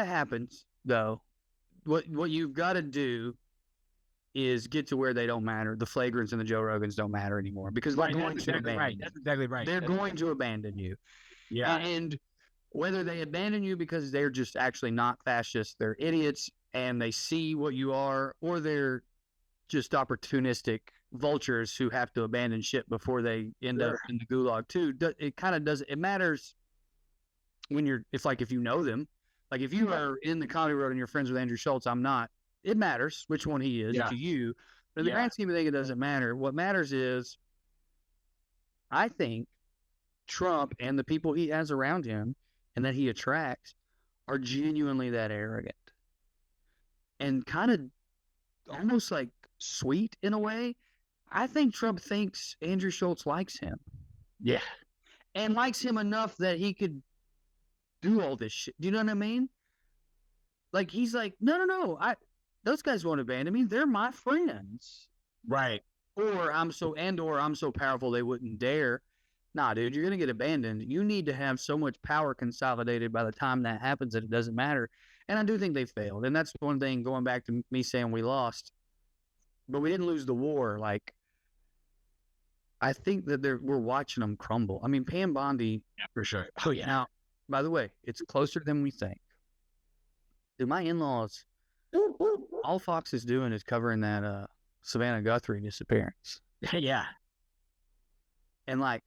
happens though. What you've got to do is get to where they don't matter. The flagrants and the Joe Rogans don't matter anymore because they're going to abandon you. That's exactly right. They're going to abandon you. Yeah. And whether they abandon you because they're just actually not fascists, they're idiots and they see what you are, or they're just opportunistic vultures who have to abandon shit before they end up in the gulag too. It kind of does. It matters when if you know them, like if you are in the comedy road and you're friends with Andrew Schultz, I'm not. It matters which one he is to you, but in the grand scheme of things, it doesn't matter. What matters is, I think, Trump and the people he has around him and that he attracts are genuinely that arrogant and kind of almost like sweet in a way. I think Trump thinks Andrew Schultz likes him. Yeah. And likes him enough that he could do all this shit. Do you know what I mean? Like, he's like, no, those guys won't abandon me. They're my friends. Right. Or I'm so powerful they wouldn't dare. Nah, dude, you're going to get abandoned. You need to have so much power consolidated by the time that happens that it doesn't matter. And I do think they failed. And that's one thing, going back to me saying we lost. But we didn't lose the war. Like, I think that we're watching them crumble. I mean, Pam Bondi. Yeah, for sure. Oh, yeah. Now, by the way, it's closer than we think. Dude, my in-laws, all Fox is doing is covering that Savannah Guthrie disappearance. Yeah. And like,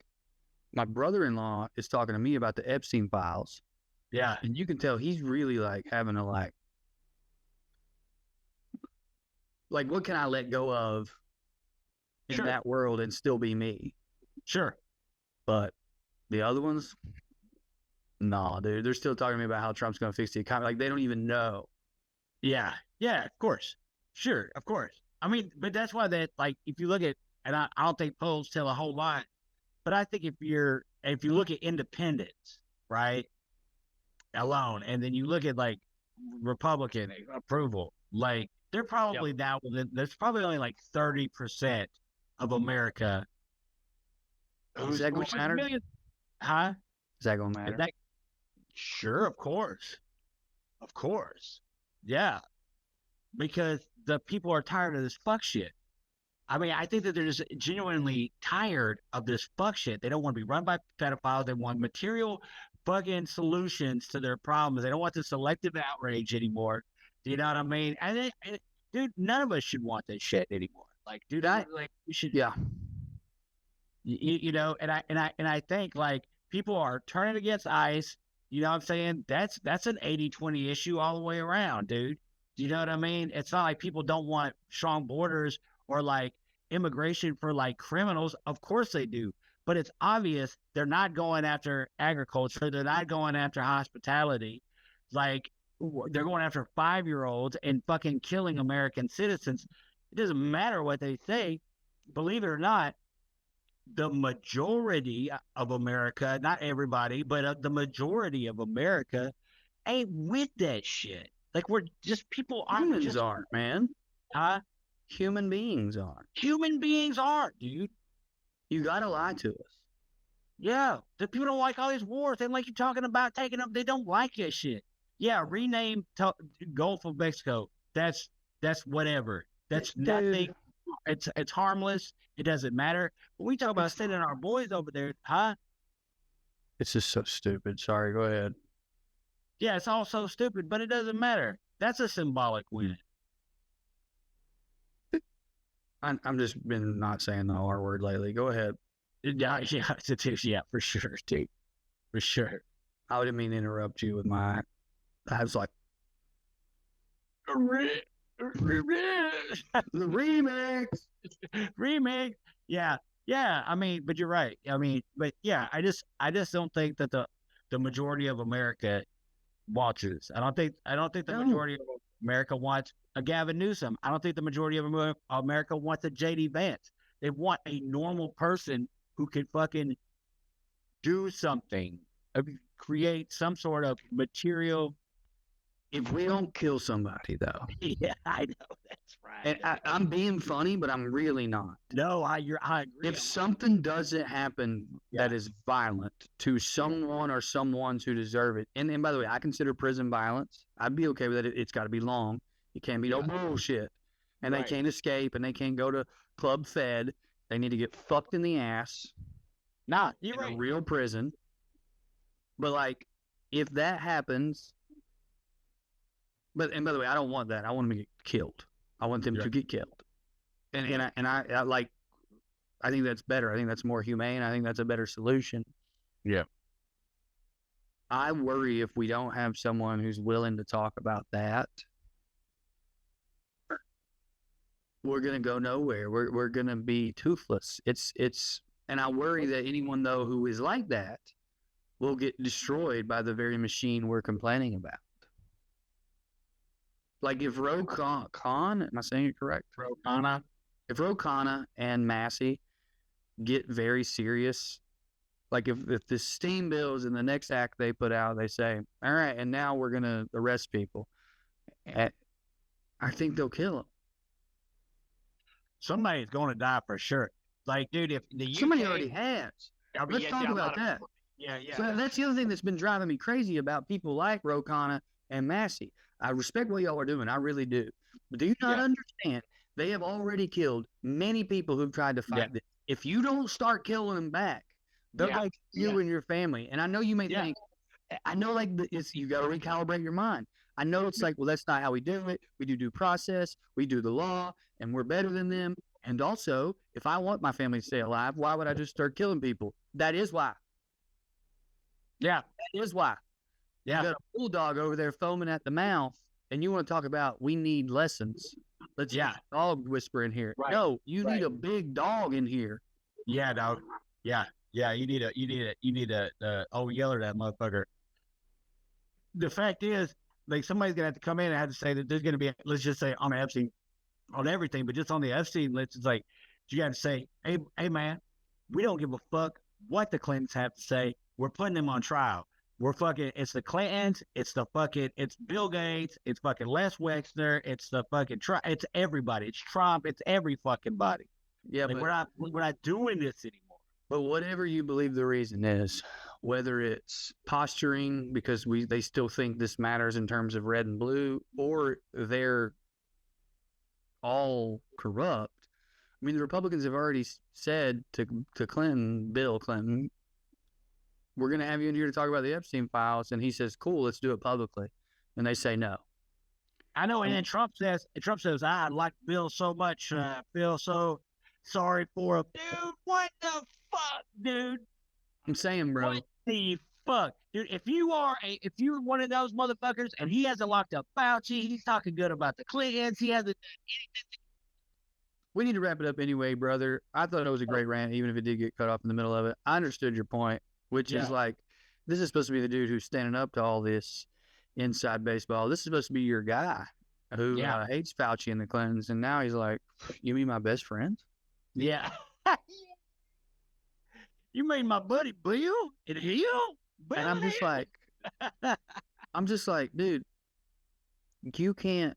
my brother-in-law is talking to me about the Epstein files. Yeah. And you can tell he's really like having a like, what can I let go of in that world and still be me? Sure. But the other ones, nah, dude, they're still talking to me about how Trump's going to fix the economy. Like, they don't even know. Yeah. Yeah, of course. Sure, of course. I mean, but that's why that, like, if you look at, and I don't think polls tell a whole lot, but I think if you look at independents, right, alone, and then you look at like Republican approval, like they're probably now there's probably only like 30% of America. Is that going to matter? Huh? Is that going to matter? Sure, of course. Of course. Yeah. Because the people are tired of this fuck shit. I mean, I think that they're just genuinely tired of this fuck shit. They don't want to be run by pedophiles. They want material fucking solutions to their problems. They don't want the selective outrage anymore. Do you know what I mean? And dude, none of us should want this shit anymore. Like, dude, we should. Yeah. You know, and I think like people are turning against ICE. You know what I'm saying? That's an 80-20 issue all the way around, dude. Do you know what I mean? It's not like people don't want strong borders or like immigration for like criminals. Of course they do. But it's obvious they're not going after agriculture. They're not going after hospitality. Like, they're going after 5-year-olds and fucking killing American citizens. It doesn't matter what they say. Believe it or not, the majority of America, not everybody, but the majority of America ain't with that shit. Like, we're just, people aren't. Humans aren't, man. Huh? Human beings aren't. Human beings aren't, dude. You gotta lie to us. Yeah. The people don't like all these wars. They like you talking about taking them. They don't like that shit. Yeah, rename Gulf of Mexico. That's That's whatever. That's Dude. nothing. It's harmless. It doesn't matter. But we talk about sending our boys over there, huh? It's just so stupid. Sorry, go ahead. Yeah, it's all so stupid, but it doesn't matter. That's a symbolic win. I'm just been not saying the R word lately. Go ahead. Yeah, yeah, for sure, dude. For sure. I didn't mean to interrupt you with my. I was like, the remix. Remake. Yeah. Yeah. I mean, but you're right. I mean, but yeah, I just don't think that the majority of America watches. I don't think the majority of America wants a Gavin Newsom. I don't think the majority of America wants a JD Vance. They want a normal person who can fucking do something, create some sort of material. If we don't kill somebody, though. Yeah, I know that's right. And I'm being funny, but I'm really not. No, I agree. If something doesn't happen that is violent to someone or someone's who deserve it, and by the way, I consider prison violence. I'd be okay with it. It's got to be long. It can't be no bullshit. And they can't escape, and they can't go to Club Fed. They need to get fucked in the ass. Nah, you're in right. a real prison. But like, if that happens, and by the way, I don't want that. I want them to get killed. I want them to get killed. And I like, I think that's better. I think that's more humane. I think that's a better solution. Yeah. I worry if we don't have someone who's willing to talk about that, we're gonna go nowhere. We're gonna be toothless. And I worry that anyone though who is like that will get destroyed by the very machine we're complaining about. Like if Ro Khan, am I saying it correct? If Ro Khan and Massey get very serious, like if the Steam bills in the next act they put out, they say, all right, and now we're going to arrest people. I think they'll kill them. Somebody's going to die for sure. Like, dude, if the UK, somebody already has. Let's talk about that. Yeah. So that's the other thing that's been driving me crazy about people like Ro Khan and Massey. I respect what y'all are doing. I really do. But do you not understand? They have already killed many people who've tried to fight this. If you don't start killing them back, they're like you and your family. And I know you may think, I know like you got to recalibrate your mind. I know it's like, well, that's not how we do it. We do due process. We do the law, and we're better than them. And also, if I want my family to stay alive, why would I just start killing people? That is why. Yeah. That is why. Yeah. You got a bulldog over there foaming at the mouth, and you want to talk about we need lessons. Let's dog whisper in here. Right. No, you need a big dog in here. Yeah, dog. Yeah. You need to yell at that motherfucker. The fact is, like somebody's gonna have to come in and have to say that there's gonna be, let's just say on Epstein, on everything, but just on the Epstein list, it's like you got to say, hey man, we don't give a fuck what the Clintons have to say. We're putting them on trial. We're fucking, it's the Clintons, it's Bill Gates, it's fucking Les Wexner, it's the fucking it's everybody, it's Trump, it's every fucking body. Yeah, like we're not doing this anymore. But whatever you believe the reason is, whether it's posturing because they still think this matters in terms of red and blue, or they're all corrupt. I mean, the Republicans have already said to Bill Clinton, we're going to have you in here to talk about the Epstein files. And he says, cool, let's do it publicly. And they say no. I know. And then Trump says, I like Bill so much. Feel so sorry for him. Dude, what the fuck, dude? I'm saying, bro. What the fuck? Dude, if you're one of those motherfuckers and he hasn't locked up Fauci, he's talking good about the Clintons, he hasn't. We need to wrap it up anyway, brother. I thought it was a great rant, even if it did get cut off in the middle of it. I understood your point, which is like, this is supposed to be the dude who's standing up to all this inside baseball. This is supposed to be your guy who hates Fauci and the Clintons, and now he's like, you mean my best friends? Yeah. You mean my buddy Bill and Hill? And I'm just like, dude, you can't,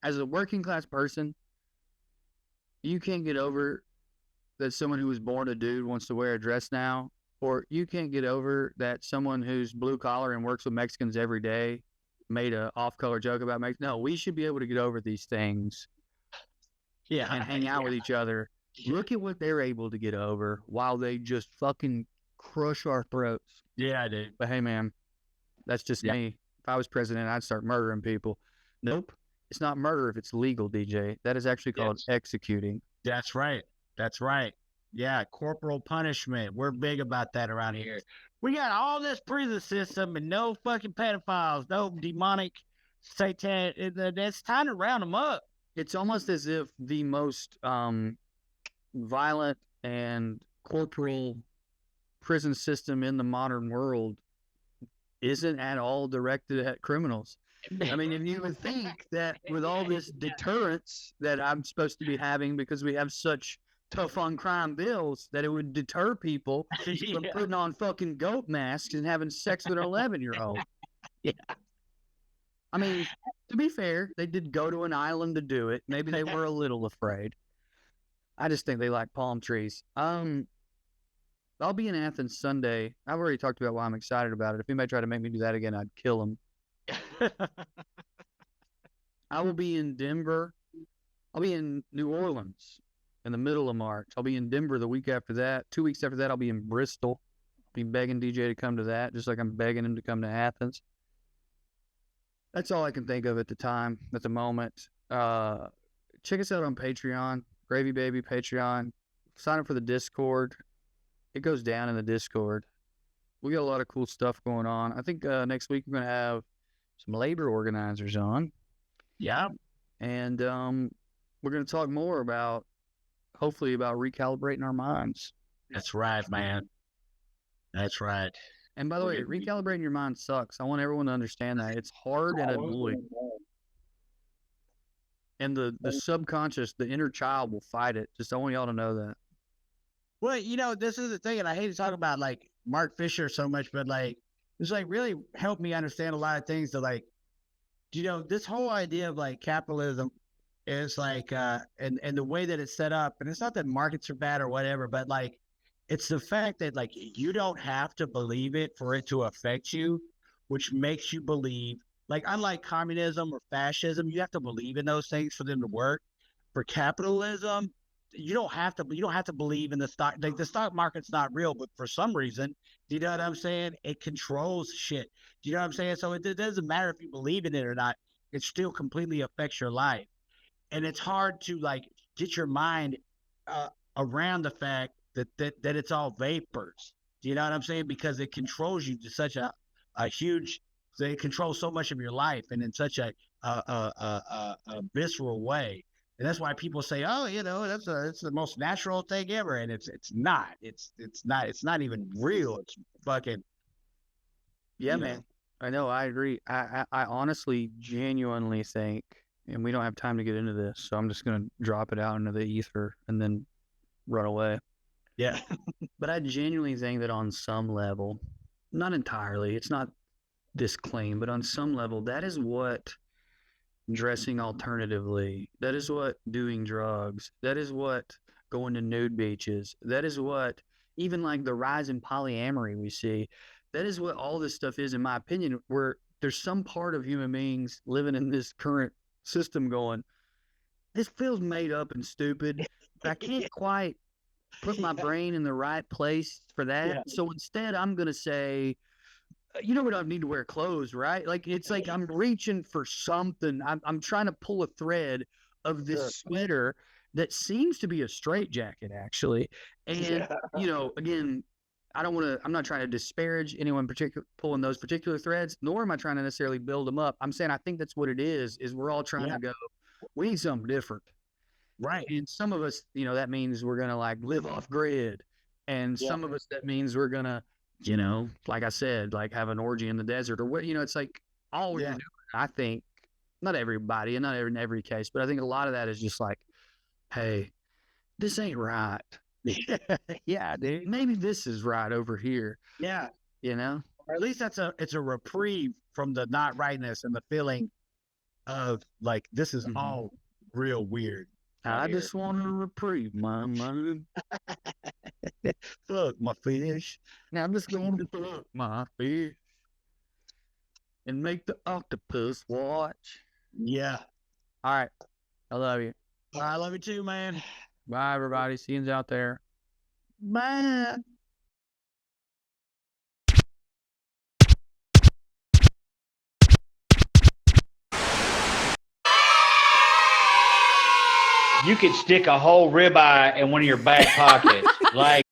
as a working class person, you can't get over that someone who was born a dude wants to wear a dress now, or you can't get over that someone who's blue collar and works with Mexicans every day made a off-color joke about no, we should be able to get over these things Yeah. and hang out with each other. Look at what they're able to get over while they just fucking crush our throats. Yeah, dude. But hey, man, that's just me. If I was president, I'd start murdering people. Nope. It's not murder if it's legal, DJ. That is actually called executing. That's right. That's right. Yeah, corporal punishment. We're big about that around here. We got all this prison system and no fucking pedophiles, no demonic satan. It's time to round them up. It's almost as if the most violent and corporal prison system in the modern world isn't at all directed at criminals. I mean, if you would think that with all this deterrence that I'm supposed to be having because we have such tough on crime bills, that it would deter people from putting on fucking goat masks and having sex with an 11-year-old. Yeah. I mean, to be fair, they did go to an island to do it. Maybe they were a little afraid. I just think they like palm trees. I'll be in Athens Sunday. I've already talked about why I'm excited about it. If anybody tried to make me do that again, I'd kill them. I will be in Denver. I'll be in New Orleans in the middle of March. I'll be in Denver the week after that. 2 weeks after that, I'll be in Bristol. I'll be begging DJ to come to that, just like I'm begging him to come to Athens. That's all I can think of at the moment. Check us out on Patreon, Gravy Baby Patreon. Sign up for the Discord. It goes down in the Discord. We got a lot of cool stuff going on. I think next week we're going to have some labor organizers on. Yeah. And we're going to talk more hopefully about recalibrating our minds. That's right, man. That's right. And by the way, recalibrating your mind sucks. I want everyone to understand that. It's hard and annoying. And the subconscious, the inner child will fight it. Just I want y'all to know that. Well, this is the thing, and I hate to talk about like Mark Fisher so much, but like it's like really helped me understand a lot of things. That like, this whole idea of like capitalism is like, and the way that it's set up, and it's not that markets are bad or whatever, but like, it's the fact that like you don't have to believe it for it to affect you, which makes you believe. Like unlike communism or fascism, you have to believe in those things for them to work. For capitalism, you don't have to believe in the stock. Like the stock market's not real, but for some reason, do you know what I'm saying? It controls shit. Do you know what I'm saying? So it doesn't matter if you believe in it or not. It still completely affects your life, and it's hard to like get your mind around the fact that it's all vapors. Do you know what I'm saying? Because it controls you to such a huge. They control so much of your life, and in such a visceral way. And that's why people say, "Oh, it's the most natural thing ever," and it's not. It's not even real. It's fucking. Yeah, man. I know. I agree. I honestly, genuinely think, and we don't have time to get into this, so I'm just gonna drop it out into the ether and then run away. Yeah. But I genuinely think that on some level, not entirely, it's not this claim, but on some level, that is what dressing alternatively, that is what doing drugs, that is what going to nude beaches, that is what even like the rise in polyamory we see, that is what all this stuff is, in my opinion, where there's some part of human beings living in this current system going, this feels made up and stupid, but I can't quite put my brain in the right place for that. Yeah. So instead, I'm going to say, we don't need to wear clothes, right? Like, it's like I'm reaching for something. I'm trying to pull a thread of this sweater that seems to be a straitjacket, actually. And, again, I'm not trying to disparage anyone pulling those particular threads, nor am I trying to necessarily build them up. I'm saying I think that's what it is we're all trying to go, we need something different. Right. And some of us, that means we're going to like live off grid. And some of us, that means we're going to, like I said, like have an orgy in the desert or what, it's like all we're doing. I think not everybody and not in every case, but I think a lot of that is just like, hey, this ain't right. Yeah, dude. Maybe this is right over here. Yeah. Or at least it's a reprieve from the not rightness and the feeling of like, this is all real weird. I just want to reprieve my mind. Fuck my fish. Now I'm just going to fuck my fish. and make the octopus watch. Yeah. All right. I love you. I love you too, man. Bye, everybody. See you out there. Bye. You could stick a whole ribeye in one of your back pockets. Like,